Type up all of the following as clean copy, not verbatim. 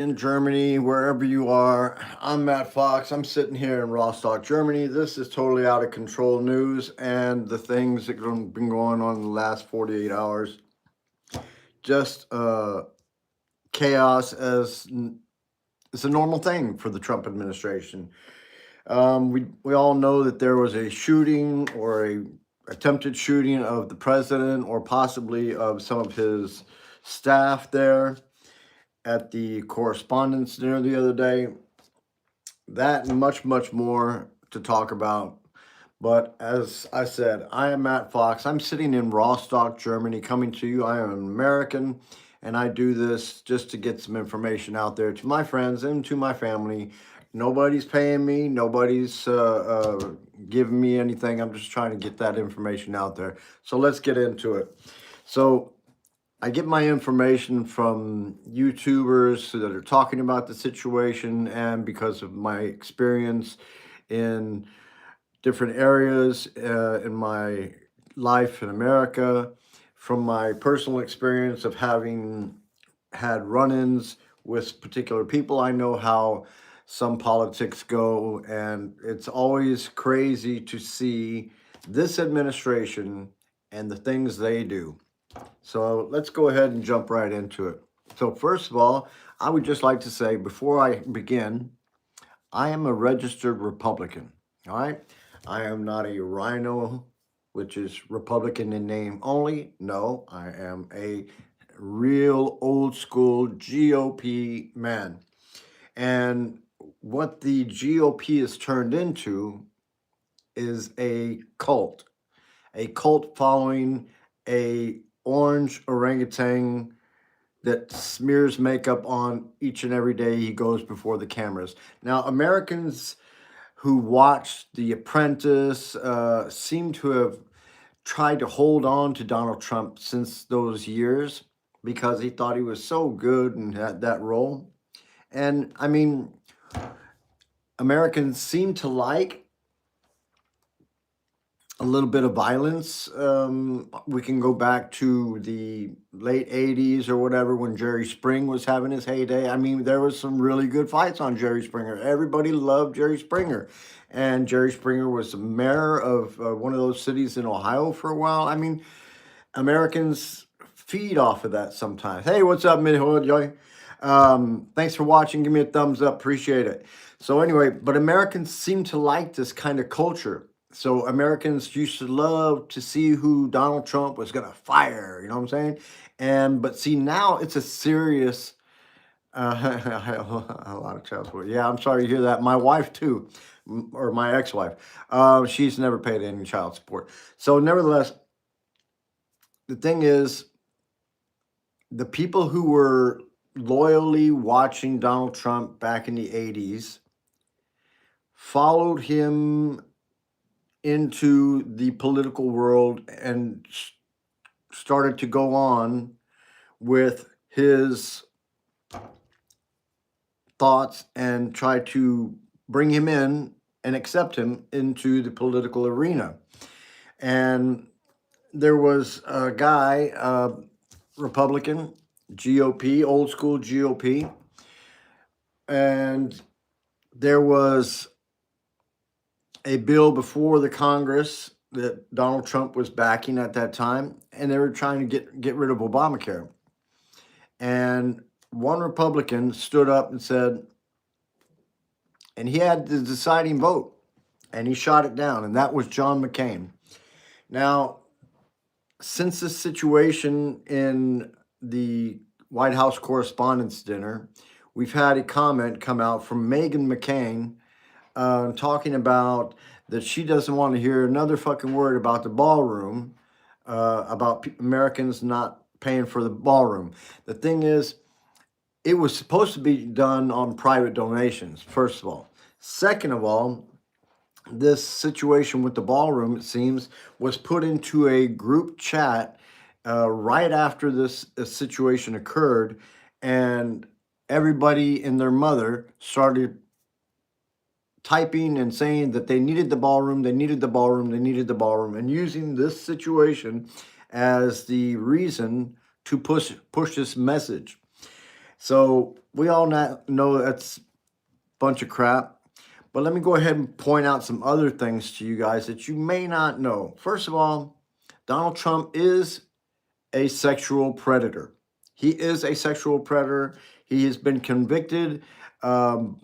in Germany, wherever you are. I'm Matt Fox. I'm sitting here in Rostock, Germany. This is totally out of control news, and the things that have been going on in the last 48 hours. Just chaos as it's a normal thing for the Trump administration. We all know that there was a shooting or a attempted shooting of the president or possibly of some of his staff there at the Correspondents Dinner the other day. That and much, much more to talk about. But as I said, I am Matt Fox. I'm sitting in Rostock, Germany, coming to you. I am an American, and I do this just to get some information out there to my friends and to my family. Nobody's paying me, nobody's giving me anything. I'm just trying to get that information out there. So let's get into it. So, I get my information from YouTubers that are talking about the situation, and because of my experience in different areas in my life in America, from my personal experience of having had run ins with particular people, I know how some politics go, and it's always crazy to see this administration and the things they do. So let's go ahead and jump right into it. So, first of all, I would just like to say before I begin, I am a registered Republican. All right. I am not a rhino, which is Republican in name only. No, I am a real old school GOP man. And what the GOP has turned into is a cult following a orange orangutan that smears makeup on each and every day he goes before the cameras. Now, Americans who watched The Apprentice seem to have tried to hold on to Donald Trump since those years because he thought he was so good and had that role. And I mean, Americans seem to like a little bit of violence. We can go back to the late 80s or whatever when Jerry Springer was having his heyday. I mean, there was some really good fights on Jerry Springer. Everybody loved Jerry Springer. And Jerry Springer was the mayor of one of those cities in Ohio for a while. I mean, Americans feed off of that sometimes. Hey, what's up, Midhood? Joy? Thanks for watching. Give me a thumbs up. Appreciate it. So, anyway, but Americans seem to like this kind of culture. So Americans used to love to see who Donald Trump was going to fire. You know what I'm saying? And but see now it's a serious a lot of child support. Yeah, I'm sorry to hear that. My wife too, or my ex-wife. She's never paid any child support. So nevertheless, the thing is, the people who were loyally watching Donald Trump back in the 80s followed him into the political world and started to go on with his thoughts and try to bring him in and accept him into the political arena. And there was a guy, Republican, GOP, old school GOP, and there was a bill before the Congress that Donald Trump was backing at that time, and they were trying to get rid of Obamacare. And one Republican stood up and said, and he had the deciding vote, and he shot it down, and that was John McCain. Now, since this situation in the White House Correspondents Dinner, we've had a comment come out from Meghan McCain talking about that she doesn't want to hear another fucking word about the ballroom, about Americans not paying for the ballroom. The thing is, it was supposed to be done on private donations, first of all. Second of all, this situation with the ballroom, it seems, was put into a group chat right after this situation occurred, and everybody and their mother started typing and saying that they needed the ballroom, they needed the ballroom, they needed the ballroom, and using this situation as the reason to push this message. So we all know that's a bunch of crap. But let me go ahead and point out some other things to you guys that you may not know. First of all, Donald Trump is a sexual predator. He is a sexual predator. He has been convicted um,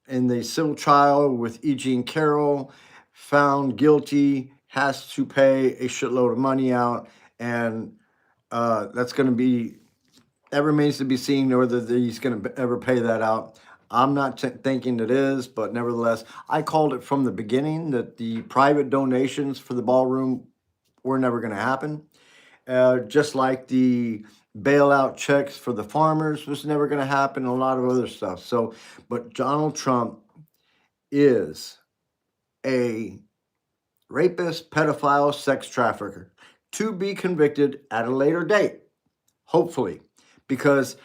in the civil trial with E. Jean Carroll, found guilty, has to pay a shitload of money out, and that's going to be, that remains to be seen whether he's going to ever pay that out. I'm not thinking it is, but nevertheless, I called it from the beginning that the private donations for the ballroom were never going to happen. Just like the bailout checks for the farmers was never going to happen, and a lot of other stuff. So, but Donald Trump is a rapist, pedophile, sex trafficker to be convicted at a later date, hopefully, because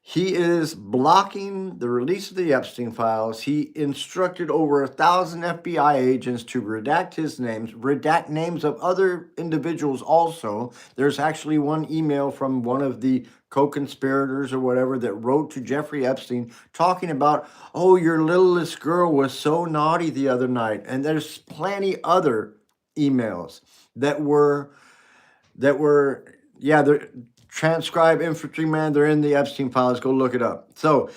he is blocking the release of the Epstein files. He instructed over 1,000 FBI agents to redact his names, redact names of other individuals also. There's actually one email from one of the co-conspirators or whatever that wrote to Jeffrey Epstein talking about, oh, your littlest girl was so naughty the other night. And there's plenty other emails that were they're transcribed infantryman. They're in the Epstein files. Go look it up. So,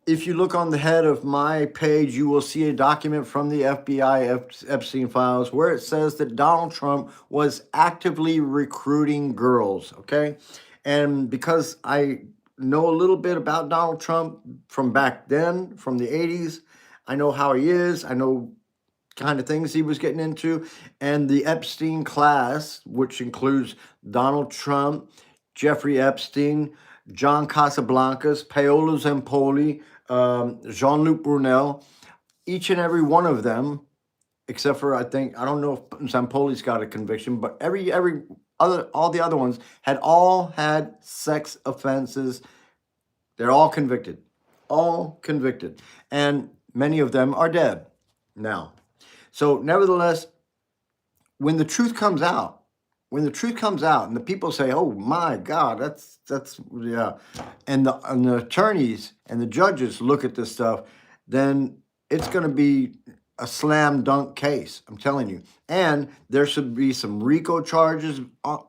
if you look on the head of my page, you will see a document from the FBI Epstein files where it says that Donald Trump was actively recruiting girls. Okay, and because I know a little bit about Donald Trump from back then, from the '80s, I know how he is. I know kind of things he was getting into, and the Epstein class, which includes Donald Trump, Jeffrey Epstein, John Casablancas, Paolo Zampoli, Jean-Luc Brunel, each and every one of them, except for I don't know if Zampoli's got a conviction, but every other all the other ones all had sex offenses. They're all convicted, and many of them are dead now. So, nevertheless, when the truth comes out, and the people say, "Oh my God, that's yeah," and the attorneys and the judges look at this stuff, then it's going to be a slam dunk case. I'm telling you, and there should be some RICO charges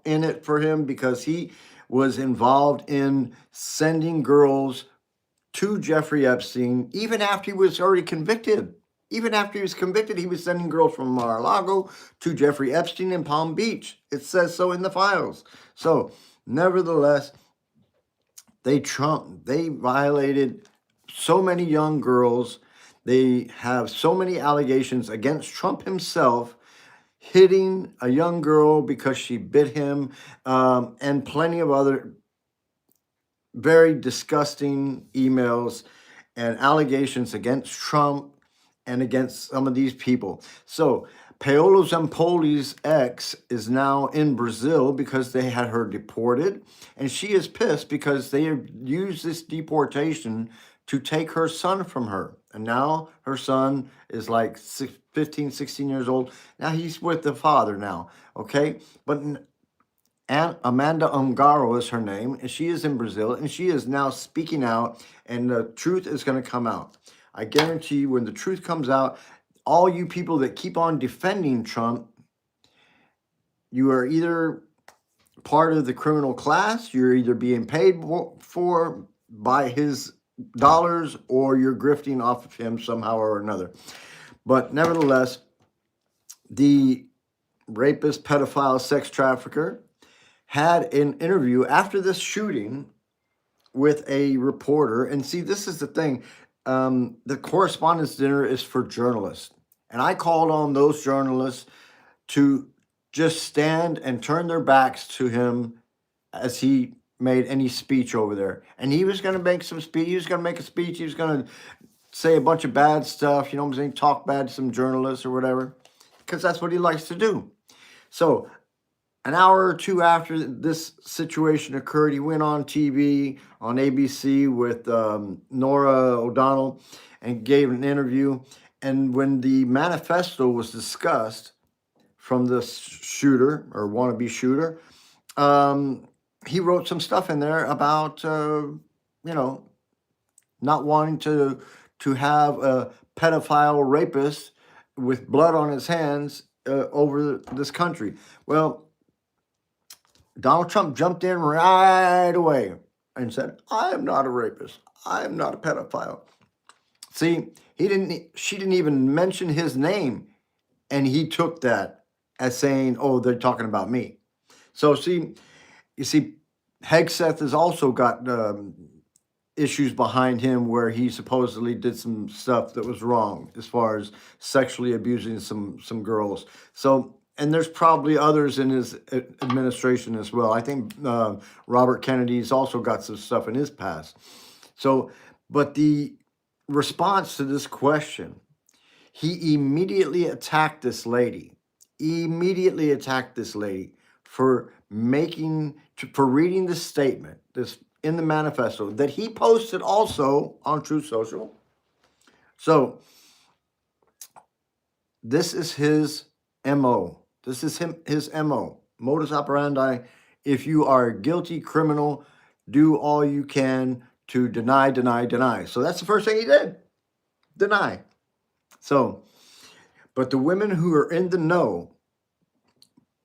in it for him because he was involved in sending girls to Jeffrey Epstein, even after he was already convicted. Even after he was convicted, he was sending girls from Mar-a-Lago to Jeffrey Epstein in Palm Beach. It says so in the files. So, nevertheless, they violated so many young girls. They have so many allegations against Trump himself, hitting a young girl because she bit him, and plenty of other very disgusting emails and allegations against Trump and against some of these people. So Paolo Zampoli's ex is now in Brazil because they had her deported, and she is pissed because they have used this deportation to take her son from her. And now her son is like 15, 16 years old. Now he's with the father now, okay? But and Amanda Ungaro is her name, and she is in Brazil, and she is now speaking out, and the truth is going to come out. I guarantee you, when the truth comes out, all you people that keep on defending Trump, you are either part of the criminal class, you're either being paid for by his dollars, or you're grifting off of him somehow or another. But nevertheless, the rapist, pedophile, sex trafficker had an interview after this shooting with a reporter. And see, this is the thing. The Correspondents' Dinner is for journalists. And I called on those journalists to just stand and turn their backs to him as he made any speech over there. And he was going to make some speech. He was going to make a speech. He was going to say a bunch of bad stuff, you know what I'm saying? Talk bad to some journalists or whatever, because that's what he likes to do. So an hour or two after this situation occurred, he went on TV on ABC with Nora O'Donnell and gave an interview. And when the manifesto was discussed from the shooter or wannabe shooter, he wrote some stuff in there about you know, not wanting to have a pedophile rapist with blood on his hands over this country. Well, Donald Trump jumped in right away and said, "I am not a rapist. I am not a pedophile." See, she didn't even mention his name, and he took that as saying, "Oh, they're talking about me." So see, you see, Hegseth has also got issues behind him where he supposedly did some stuff that was wrong as far as sexually abusing some girls. So, and there's probably others in his administration as well. I think Robert Kennedy's also got some stuff in his past. So, but the response to this question, he immediately attacked this lady. Immediately attacked this lady for for reading this statement, this in the manifesto that he posted also on Truth Social. So this is his MO. This is his MO. Modus operandi. If you are a guilty criminal, do all you can to deny, deny, deny. So that's the first thing he did. Deny. So, but the women who are in the know,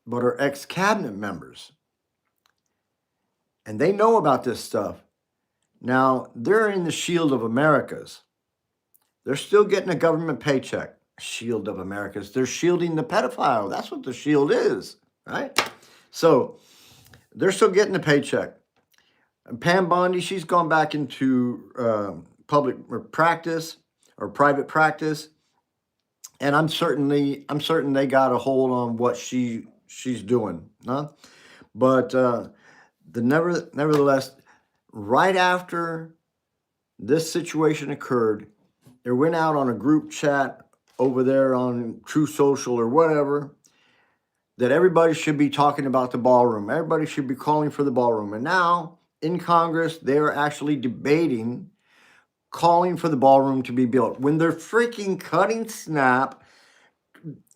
but are ex-cabinet members, and they know about this stuff, now they're in the Shield of Americas. They're still getting a government paycheck. Shield of Americas. They're shielding the pedophile. That's what the shield is, right? So they're still getting a paycheck. And Pam Bondi, she's gone back into public practice or private practice, and I'm certain they got a hold on what she's doing, huh? But nevertheless, right after this situation occurred, they went out on a group chat over there on True Social or whatever that everybody should be talking about the ballroom. Everybody should be calling for the ballroom. And now in Congress, they're actually debating calling for the ballroom to be built when they're freaking cutting snap,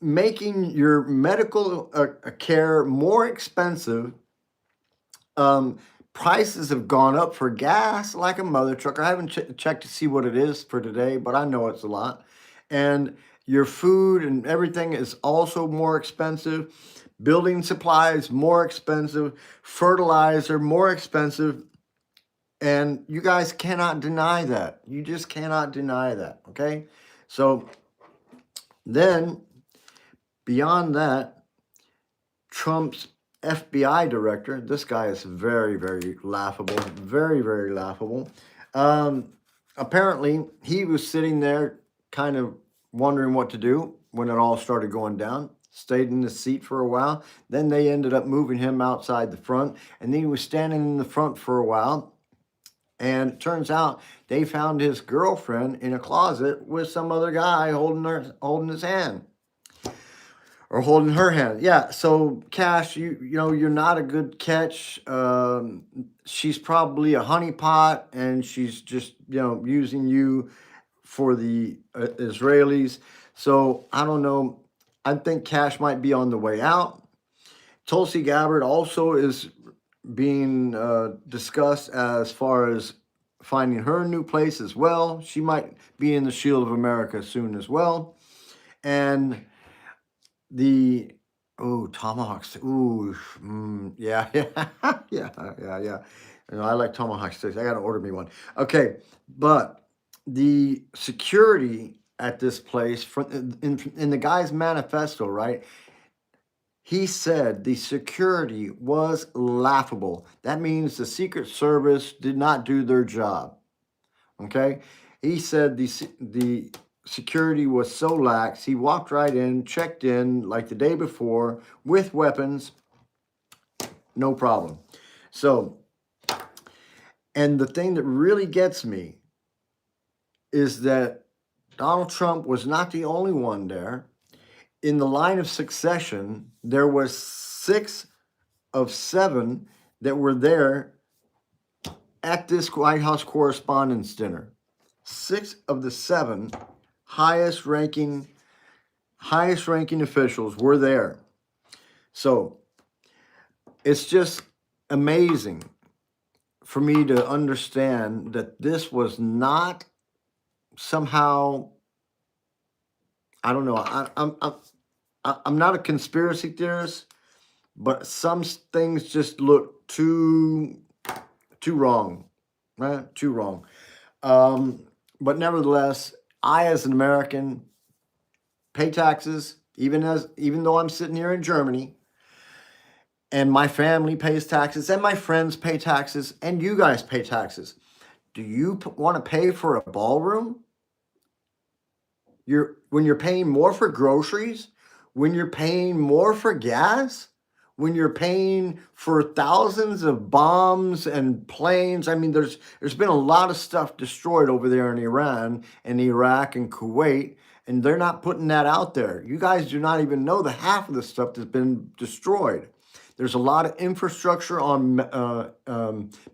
making your medical care more expensive. Prices have gone up for gas like a mother trucker. I haven't checked to see what it is for today, but I know it's a lot. And your food and everything is also more expensive. Building supplies more expensive. Fertilizer more expensive. And you guys cannot deny that. You just cannot deny that, okay? So then, beyond that, Trump's FBI director, this guy is very, very laughable, very, very laughable. Apparently, he was sitting there kind of wondering what to do when it all started going down, stayed in the seat for a while. Then they ended up moving him outside the front, and then he was standing in the front for a while. And it turns out they found his girlfriend in a closet with some other guy holding his hand. Or holding her hand. Yeah, so Cash, you know, you're not a good catch. She's probably a honeypot, and she's just, you know, using you for the Israelis. So I don't know. I think Cash might be on the way out. Tulsi Gabbard also is being discussed as far as finding her a new place as well. She might be in the Shield of America soon as well. And the tomahawks. Yeah, yeah. You know, I like tomahawk steaks. I gotta order me one. Okay, but the security at this place, in the guy's manifesto, right? He said the security was laughable. That means the Secret Service did not do their job. Okay, he said the security was so lax. He walked right in, checked in like the day before with weapons, no problem. So, and the thing that really gets me is that Donald Trump was not the only one there. In the line of succession, there was 6 of 7 that were there at this White House Correspondents Dinner. 6 of the 7 highest ranking officials were there. So it's just amazing for me to understand that this was not somehow, I don't know. I'm not a conspiracy theorist, but some things just look too wrong, right? Too wrong. But nevertheless, I, as an American, pay taxes, even though I'm sitting here in Germany, and my family pays taxes, and my friends pay taxes, and you guys pay taxes. Do you want to pay for a ballroom? When you're paying more for groceries, when you're paying more for gas, when you're paying for thousands of bombs and planes. I mean, there's been a lot of stuff destroyed over there in Iran and Iraq and Kuwait, and they're not putting that out there. You guys do not even know the half of the stuff that's been destroyed. There's a lot of infrastructure on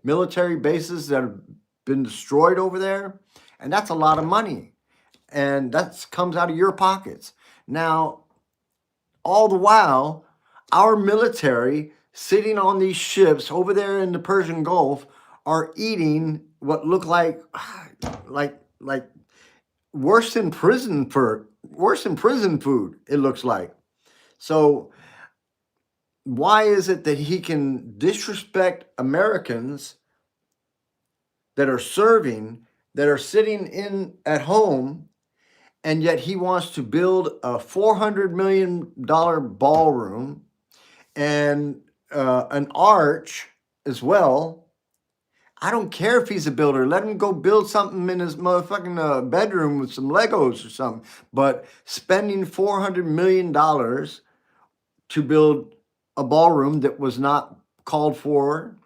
military bases that have been destroyed over there, and that's a lot of money, and that comes out of your pockets. Now, all the while, our military sitting on these ships over there in the Persian Gulf are eating what look like worse than prison food, it looks like. So why is it that he can disrespect Americans that are serving, that are sitting in at home, and yet he wants to build a $400 million ballroom and an arch as well? I don't care if he's a builder. Let him go build something in his motherfucking bedroom with some Legos or something. But spending $400 million to build a ballroom that was not called for.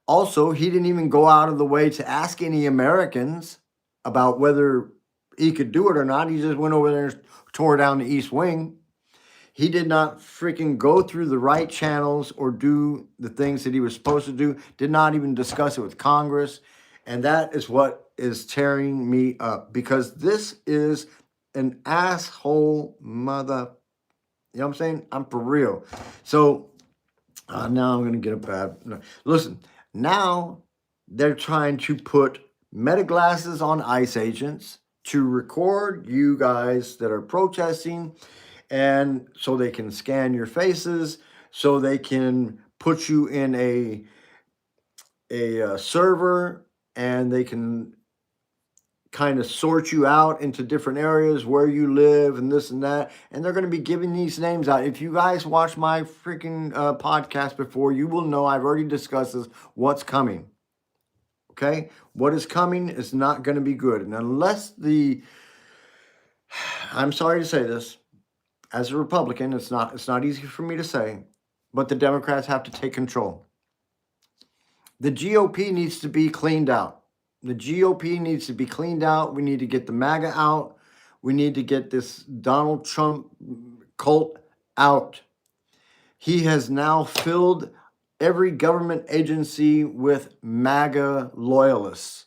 Also, he didn't even go out of the way to ask any Americans about whether he could do it or not. He just went over there and tore down the East Wing. He did not freaking go through the right channels or do the things that he was supposed to do, did not even discuss it with Congress. And that is what is tearing me up, because this is an asshole mother. You know what I'm saying? I'm for real. So now I'm going to get a bad. No. Listen, now they're trying to put meta glasses on ICE agents to record you guys that are protesting, and so they can scan your faces, so they can put you in a server, and they can kind of sort you out into different areas where you live and this and that. And they're going to be giving these names out. If you guys watch my freaking podcast before, you will know I've already discussed this, what's coming. Okay? What is coming is not going to be good. And unless I'm sorry to say this, as a Republican, it's not easy for me to say, but the Democrats have to take control. The GOP needs to be cleaned out. The GOP needs to be cleaned out. We need to get the MAGA out. We need to get this Donald Trump cult out. He has now filled every government agency with MAGA loyalists,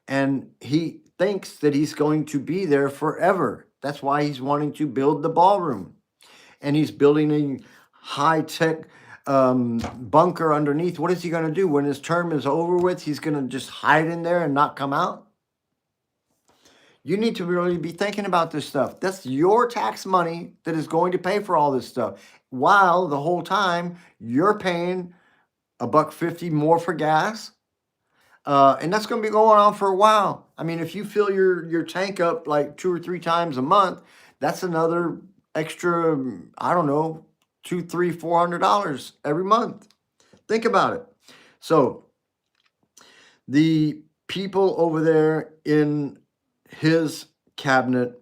and he thinks that he's going to be there forever. That's why he's wanting to build the ballroom, and he's building a high-tech bunker underneath. What is he going to do when his term is over with? He's going to just hide in there and not come out? You need to really be thinking about this stuff. That's your tax money that is going to pay for all this stuff, while the whole time you're paying $1.50 more for gas. And that's going to be going on for a while. I mean, if you fill your tank up like 2 or 3 times a month, that's another extra, I don't know, $200, $300, $400 every month. Think about it. So the people over there in his cabinet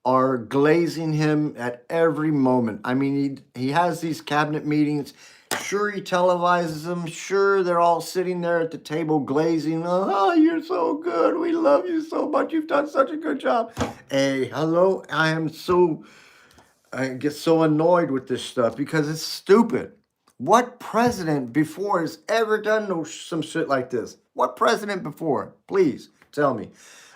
are glazing him at every moment. I mean, he has these cabinet meetings. Sure, he televises them. Sure, they're all sitting there at the table glazing. Oh, you're so good. We love you so much. You've done such a good job. Hey, hello. I get so annoyed with this stuff because it's stupid. What president before has ever done some shit like this? What president before? Please tell me.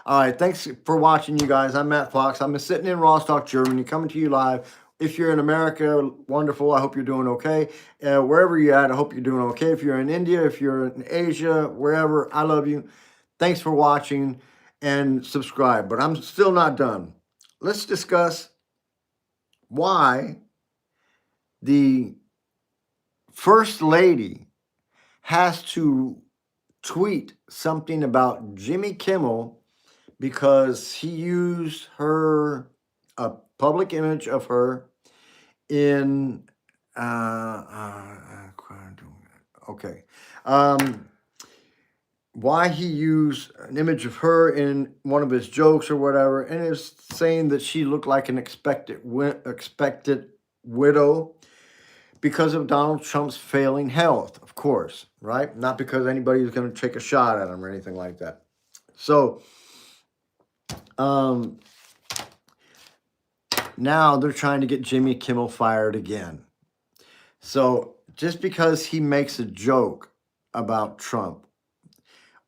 All right, thanks for watching, you guys. I'm Matt Fox. I'm sitting in Rostock, Germany, coming to you live If you're in America, wonderful. I hope you're doing okay. Wherever you're at, I hope you're doing okay. If you're in India, if you're in Asia, wherever, I love you. Thanks for watching and subscribe. But I'm still not done. Let's discuss why the First Lady has to tweet something about Jimmy Kimmel because he used a public image of her in okay why he used an image of her in one of his jokes or whatever, and is saying that she looked like an expected widow because of Donald Trump's failing health, of course, right? Not because anybody's going to take a shot at him or anything like that. So now they're trying to get Jimmy Kimmel fired again. So just because he makes a joke about Trump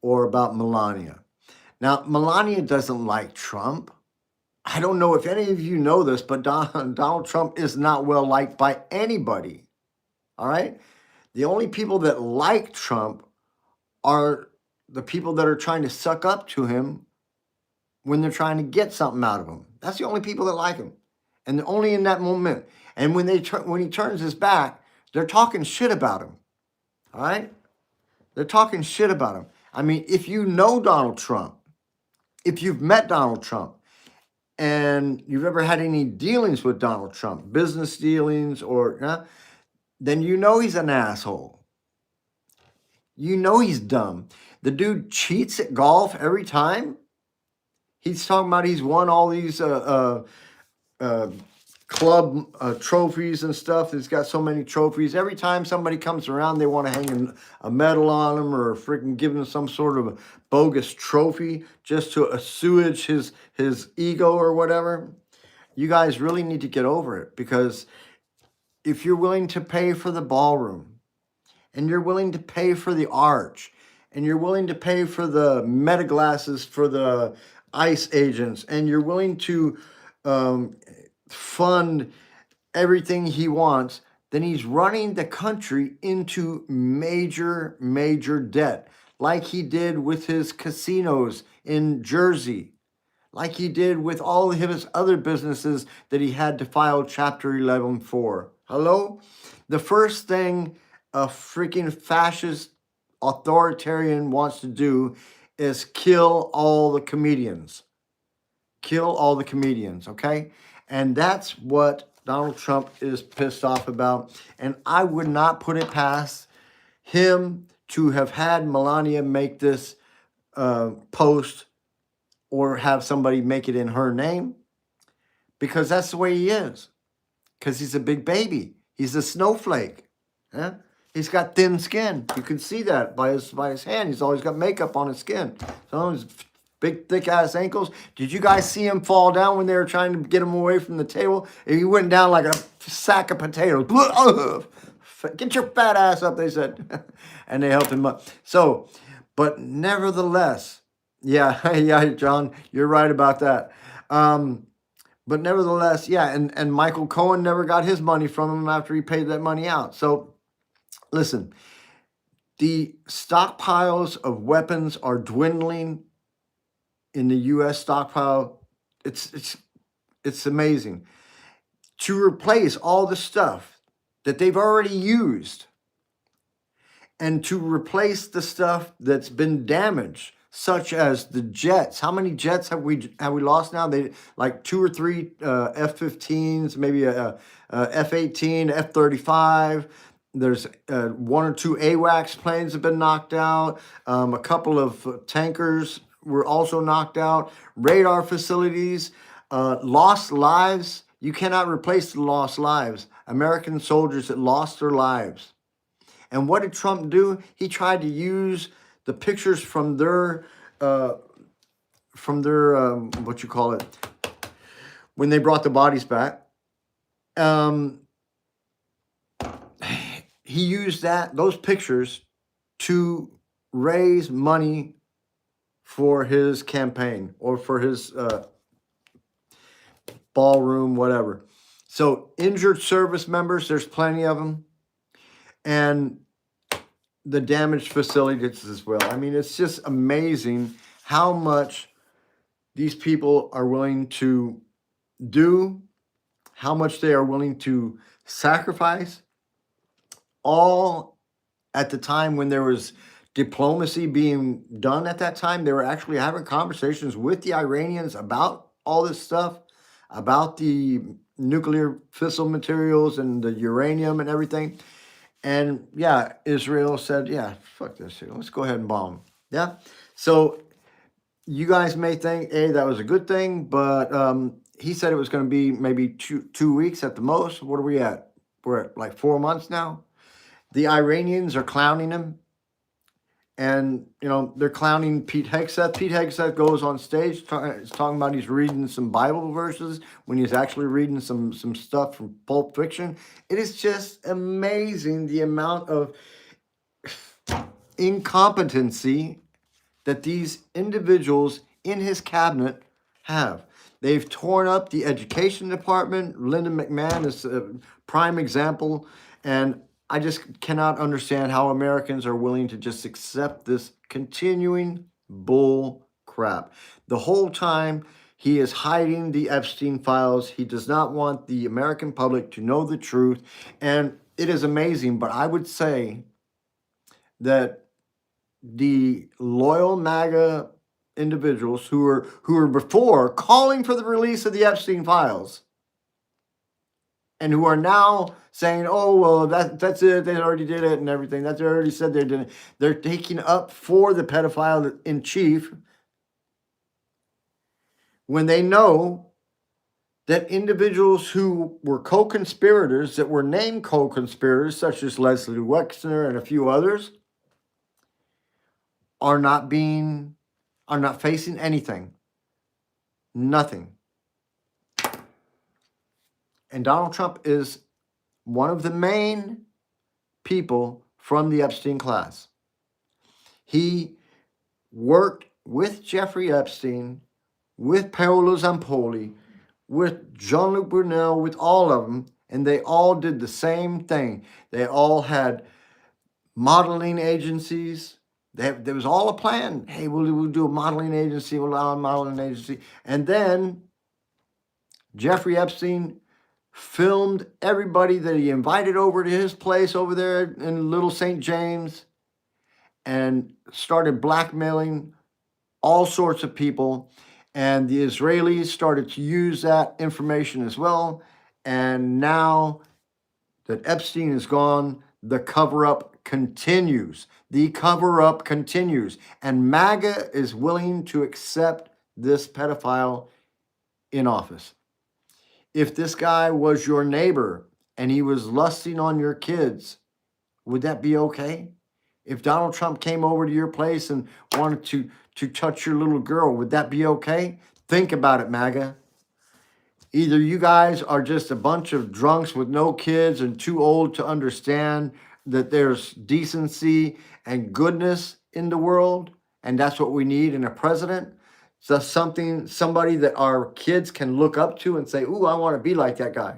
or about Melania. Now, Melania doesn't like Trump. I don't know if any of you know this, but Donald Trump is not well liked by anybody. All right? The only people that like Trump are the people that are trying to suck up to him when they're trying to get something out of him. That's the only people that like him. And only in that moment. And when he turns his back, they're talking shit about him. All right? They're talking shit about him. I mean, if you know Donald Trump, if you've met Donald Trump, and you've ever had any dealings with Donald Trump, business dealings, or then you know he's an asshole. You know he's dumb. The dude cheats at golf every time. He's talking about he's won all these club trophies and stuff. He's got so many trophies. Every time somebody comes around, they want to hang a medal on him or freaking give him some sort of a bogus trophy just to assuage his ego or whatever. You guys really need to get over it, because if you're willing to pay for the ballroom, and you're willing to pay for the arch, and you're willing to pay for the meta glasses for the ICE agents, and you're willing to fund everything he wants, then he's running the country into major, major debt, like he did with his casinos in Jersey, like he did with all of his other businesses that he had to file Chapter 11 for. Hello? The first thing a freaking fascist authoritarian wants to do is kill all the comedians. Kill all the comedians, okay? And that's what Donald Trump is pissed off about. And I would not put it past him to have had Melania make this post or have somebody make it in her name, because that's the way he is. Because he's a big baby. He's a snowflake. Yeah? He's got thin skin. You can see that by his hand. He's always got makeup on his skin. So his big, thick-ass ankles. Did you guys see him fall down when they were trying to get him away from the table? He went down like a sack of potatoes. Get your fat ass up, they said. And they helped him up. So, but nevertheless, yeah, John, you're right about that. But nevertheless, yeah, and Michael Cohen never got his money from him after he paid that money out. So, listen, the stockpiles of weapons are dwindling in the U.S. stockpile. It's amazing. To replace all the stuff that they've already used, and to replace the stuff that's been damaged, such as the jets. How many jets have we lost now? They like 2 or 3 F-15s, maybe a F-18, F-35. There's 1 or 2 AWACS planes have been knocked out. A couple of tankers were also knocked out. Radar facilities, lost lives. You cannot replace the lost lives. American soldiers that lost their lives. And what did Trump do? He tried to use the pictures from their what you call it, when they brought the bodies back. He used those pictures to raise money for his campaign or for his ballroom, whatever. So injured service members, there's plenty of them. And the damaged facilities as well. I mean, it's just amazing how much these people are willing to do, how much they are willing to sacrifice, all at the time when there was diplomacy being done at that time. They were actually having conversations with the Iranians about all this stuff, about the nuclear fissile materials and the uranium and everything. And yeah, Israel said, yeah, fuck this shit. Let's go ahead and bomb. Yeah. So you guys may think, hey, that was a good thing, but he said it was going to be maybe two weeks at the most. What are we at? We're at like 4 months now. The Iranians are clowning him. And, you know, they're clowning Pete Hegseth. Pete Hegseth goes on stage, is talking about he's reading some Bible verses when he's actually reading some stuff from Pulp Fiction. It is just amazing the amount of incompetency that these individuals in his cabinet have. They've torn up the education department. Linda McMahon is a prime example. And I just cannot understand how Americans are willing to just accept this continuing bull crap. The whole time he is hiding the Epstein files. He does not want the American public to know the truth. And it is amazing, but I would say that the loyal MAGA individuals who were before calling for the release of the Epstein files and who are now saying, oh, well, that's it, they already did it and everything. That's already said they did it. They're taking up for the pedophile in chief when they know that individuals who were co-conspirators, that were named co-conspirators, such as Leslie Wexner and a few others, are not facing anything. Nothing. And Donald Trump is one of the main people from the Epstein class. He worked with Jeffrey Epstein, with Paolo Zampoli, with Jean-Luc Brunel, with all of them, and they all did the same thing. They all had modeling agencies. There was all a plan. Hey, we'll do a modeling agency, we'll allow a modeling agency. And then Jeffrey Epstein filmed everybody that he invited over to his place over there in Little St. James and started blackmailing all sorts of people. And the Israelis started to use that information as well. And now that Epstein is gone, the cover-up continues. The cover-up continues. And MAGA is willing to accept this pedophile in office. If this guy was your neighbor and he was lusting on your kids, would that be okay? If Donald Trump came over to your place and wanted to touch your little girl, would that be okay? Think about it, MAGA. Either you guys are just a bunch of drunks with no kids and too old to understand that there's decency and goodness in the world, and that's what we need in a president. So somebody that our kids can look up to and say, ooh, I want to be like that guy.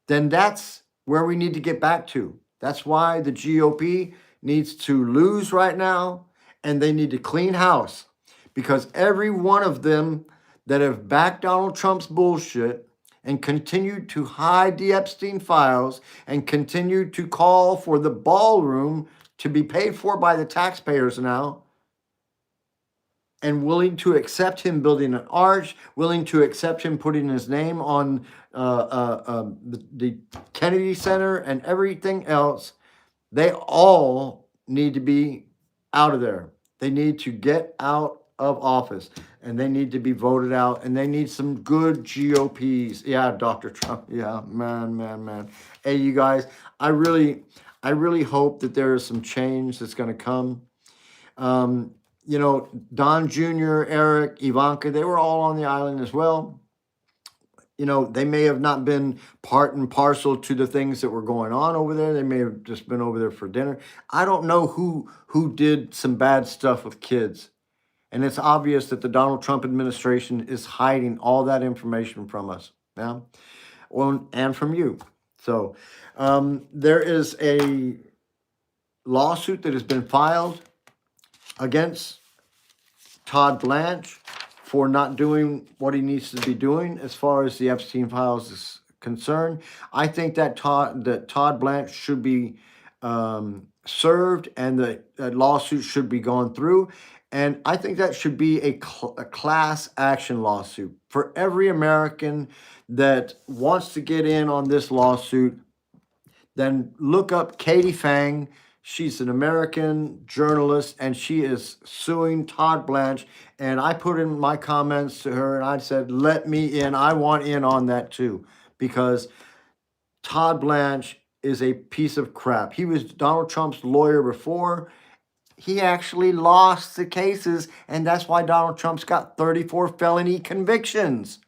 Then that's where we need to get back to. That's why the GOP needs to lose right now, and they need to clean house, because every one of them that have backed Donald Trump's bullshit and continued to hide the Epstein files and continued to call for the ballroom to be paid for by the taxpayers now, and willing to accept him building an arch, willing to accept him putting his name on the Kennedy Center and everything else, they all need to be out of there. They need to get out of office, and they need to be voted out, and they need some good GOPs. Yeah, Dr. Trump. Yeah, man. Hey, you guys, I really hope that there is some change that's going to come. You know, Don Jr., Eric, Ivanka, they were all on the island as well. You know, they may have not been part and parcel to the things that were going on over there. They may have just been over there for dinner. I don't know who did some bad stuff with kids. And it's obvious that the Donald Trump administration is hiding all that information from us. Yeah, well, and from you. So there is a lawsuit that has been filed against Todd Blanche for not doing what he needs to be doing as far as the Epstein files is concerned. I think that Todd Blanche should be served, and the lawsuit should be gone through. And I think that should be a class action lawsuit for every American that wants to get in on this lawsuit. Then look up Katie Fang. She's an American journalist, and she is suing Todd Blanche. And I put in my comments to her, and I said, let me in. I want in on that too, because Todd Blanche is a piece of crap. He was Donald Trump's lawyer before. He actually lost the cases, and that's why Donald Trump's got 34 felony convictions.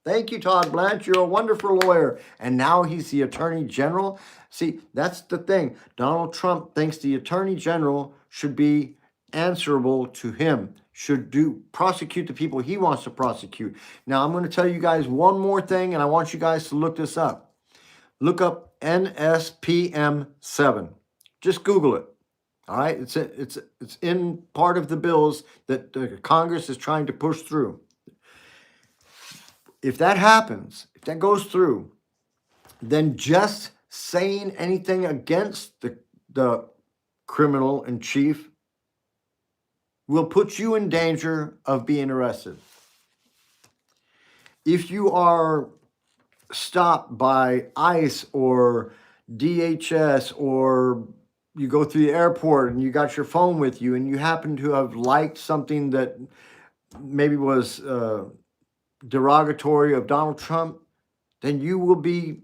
Thank you, Todd Blanche. You're a wonderful lawyer. And now he's the Attorney General. See, that's the thing. Donald Trump thinks the Attorney General should be answerable to him, should prosecute the people he wants to prosecute. Now, I'm going to tell you guys one more thing, and I want you guys to look this up. Look up NSPM7. Just Google it. All right? It's in part of the bills that the Congress is trying to push through. If that happens, if that goes through, then just saying anything against the criminal in chief will put you in danger of being arrested. If you are stopped by ICE or DHS, or you go through the airport and you got your phone with you and you happen to have liked something that maybe was derogatory of Donald Trump, then you will be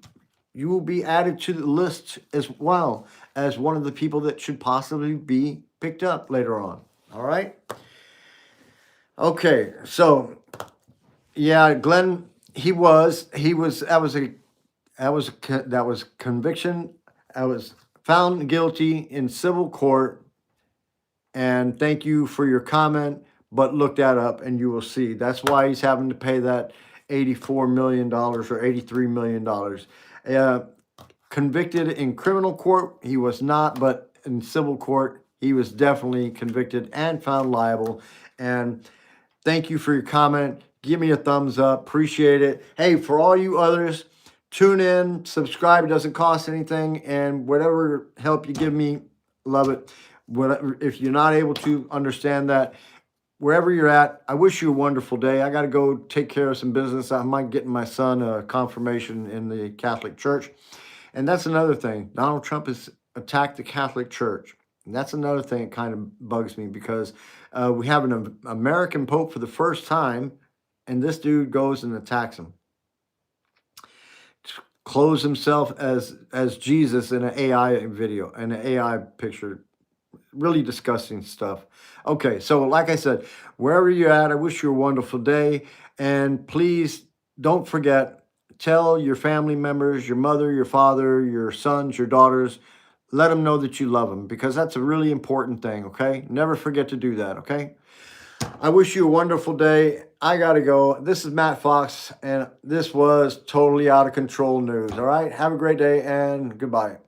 added to the list as well as one of the people that should possibly be picked up later on. All right. Okay. So yeah, Glenn, that was conviction. I was found guilty in civil court, and thank you for your comment. But look that up and you will see. That's why he's having to pay that $84 million or $83 million. Convicted in criminal court, he was not, but in civil court, he was definitely convicted and found liable. And thank you for your comment. Give me a thumbs up. Appreciate it. Hey, for all you others, tune in, subscribe. It doesn't cost anything. And whatever help you give me, love it. If you're not able to understand that, wherever you're at, I wish you a wonderful day. I got to go take care of some business. I might get my son a confirmation in the Catholic Church. And that's another thing. Donald Trump has attacked the Catholic Church. And that's another thing that kind of bugs me, because we have an American Pope for the first time, and this dude goes and attacks him. Clothes himself as Jesus in an AI video, in an AI picture. Really disgusting stuff. Okay, so like I said, wherever you're at, I wish you a wonderful day. And please don't forget, tell your family members, your mother, your father, your sons, your daughters, let them know that you love them, because that's a really important thing, okay? Never forget to do that, okay? I wish you a wonderful day. I got to go. This is Matt Fox, and this was Totally Out of Control News, all right? Have a great day, and goodbye.